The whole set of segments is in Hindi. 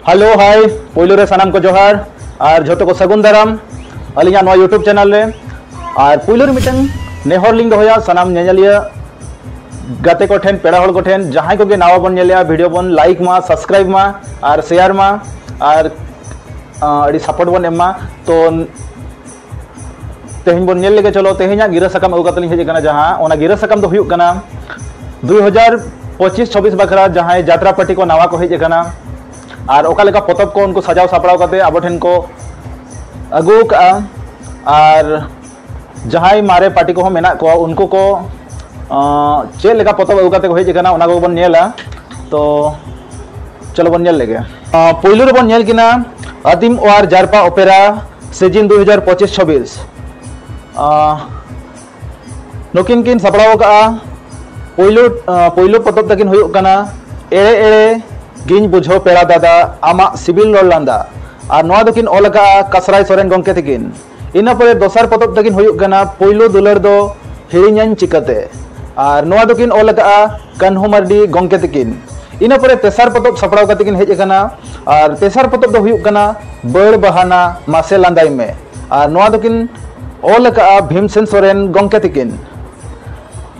हेलो हाय पोइलो रे सानाम को जोहार और झोटो को सगुन दाराम अलिया नवा यूट्यूब चैनल रे और पोइलो रे मिटन नेहर लिंग दोया सानाम नेलिया गाते को ठेन पेड़ा हड़ को ठेन जहां को गे नावा बन नेलिया वीडियो बन लाइक मा सब्सक्राइब मा और शेयर मा और अड़ी सपोर्ट बन एमा तो तेहन बन नेल लेके चलो तेहना गिरा सकम अगु कतलिन हेज कना जहां ओना गिरा सकम दो हुयुक कना 2025-26 बखरा जहां यात्रा पार्टी को नावा को हेज कना और ओका लेका पतब को उनको सजाव सापड़ाव करते अब ठेन को अगू का और जहां मारे पार्टी को मेना को उनको को चेक लेका पतब अगू करते को हेज कना ओना को बन नेला तो चलो बन नेल लेगे पहिलो रे बन नेल किना आदिम और जारपा ओपेरा सीजन 2025-26 नुकिन किन सापड़ाव का पहिलो पतब तकिन हुयुक कना एड़े एड़े गिन बुझो पेड़ा दादा आमा सिबिल रोल लांदा और नोआ दकिन ओलका कसराय सोरेन गंके तकिन इना परे दोसर पतब तकिन हुयुक कना पहिलो दुलर दो हिरिñañ चिकते और नोआ दकिन ओलका कन्हु मार्डी गंके तकिन इना परे तेसर पतब सपड़ाव कतिकिन हेज कना और तेसर पतब दो हुयुक कना बड़ बहाना मासे लांदाई में और नोआ दकिन ओलका भीमसेन सोरेन गंके तकिन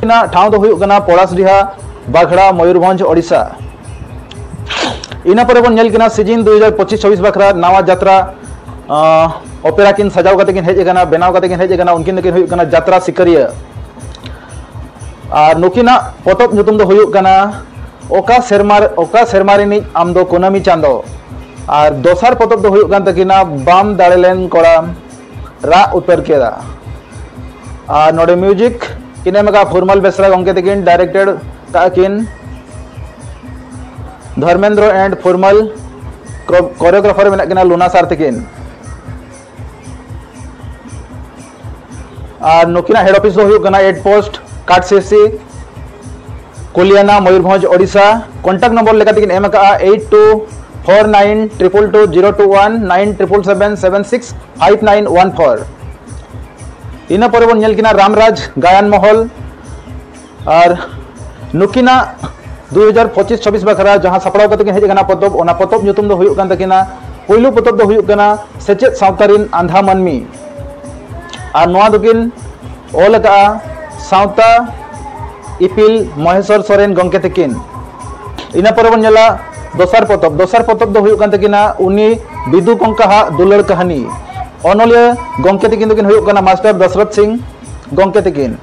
इना ठाव दो हुयुक कना पड़ासडीहा बाघड़ा मयूरभंज ओडिशा इना पर बन नेल किना सीजन 2025-26 बखरा नावा यात्रा ओपेरा किन सजाव कते किन हेज कना बनाव कते किन हेज कना उनकिन किन हुयुक कना यात्रा सिकरिया और नुकिना पतब नुतुम दो हुयुक कना ओका सेरमारिनी आम दो कुनामी चांदो और दोसर पतब दो हुयुक कन तकिना बाम दाड़ेलेन कोड़ा रा उपर केदा और नोडे म्यूजिक किने मगा फॉर्मल बेसरा गंके तकिन डायरेक्टेड ताकिन धर्मेंद्र एंड फॉर्मल कोरियोग्राफर में किना लुना सार तकिन और नुकिना हेड ऑफिस दो हुयुक कना 8 पोस्ट काटसेसी कोलियाना मयूरभंज ओडिशा कांटेक्ट नंबर लेका तकिन एम का 8249222021 9777765914 इना पर बन नेल किना रामराज गायन महल और नुकिना 2025-26 बखरा जहां सपड़ाव कते हेज कना पतब ओना पतब नुतुम दो हुयुक कन तकिना पहिलो पतब दो हुयुक कना सेचेत सावतारिन आंधा मानमी और नोआ दकिन ओलका सावता इपिल महेश्वर सोरेन गंके तकिन इना पर बन नेला दोसर पतब दो हुयुक कन तकिना उनी बिदु कंका दुलर कहानी ओनलिया गंके तकिन दकिन हुयुक कना मास्टर दशरथ सिंह गंके तकिन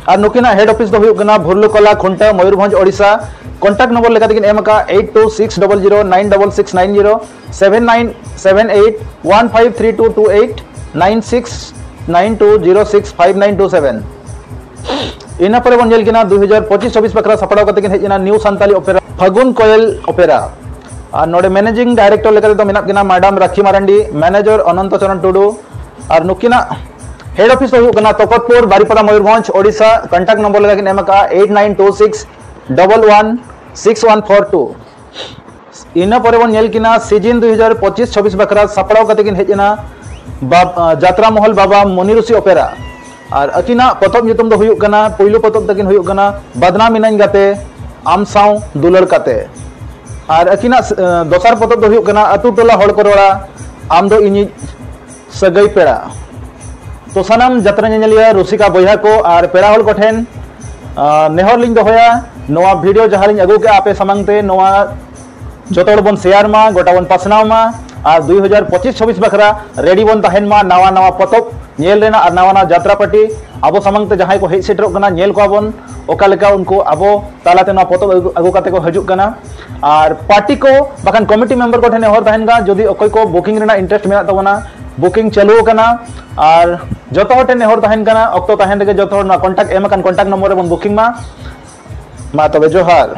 और नुकिना हेड ऑफिस दो हुयुक कना भुरलुकला खुंटा मयूरभंज ओडिशा कांटेक्ट नंबर लेका तकिन एम का 8260096690 7978153228 9692065927 इना पर बन नेल किना 2025-26 बखरा सपड़ाव कते किन हेजना न्यू संताली ओपेरा फगुन कोयल ओपेरा और नोडे मैनेजिंग डायरेक्टर लेका तो मेना किना मैडम राखी मारंडी मैनेजर अनंत चरण टुडू और नुकिना हेड ऑफिस हो गना तोकतपुर बारीपड़ा मयूरभंज ओडिशा कांटेक्ट नंबर लगा कि एम का 8926116142 इना पर बन नेल किना सीजन 2025-26 बखरा सपड़ाव कते किन हेजना यात्रा महल बाबा मुनि ऋषि ओपेरा और अकिना पतब नुतुम दो हुयुक कना पहिलो पतब तकिन हुयुक कना बदना मिनाñ गाते आम साव दुलर काते और अकिना दोसर पतब दो हुयुक कना अतु टोला हड़ को रोड़ा आम दो इनि सगई पेड़ा तो सानाम यात्रा नेलिया रुसिका बया को और पेड़ा हल को ठेन नेहर लिंग दोया नोआ वीडियो जहां लिंग अगु के आपे समंगते नोआ जतोड़ बन शेयर मा गोटा बन पासनाव मा और 2025-26 बखरा रेडी बन तहन मा नवा नवा पतब नेल रेना और नवा नवा यात्रा पार्टी अब समंगते जहां को हेज सेटरो कना नेल को बन ओका लेका उनको अब तालाते नवा पतब अगु काते को हजुक कना और पार्टी को बखान कमिटी मेंबर को ठेन नेहर तहन गा जदी ओकय को बुकिंग रेना इंटरेस्ट मेना तबना बुकिंग चालू कना और जतो हटे नेहर तहन कना अक्तो तहन रे जतो हर ना कांटेक्ट एम कन कांटेक्ट नंबर बन बुकिंग मा तबे जोहार।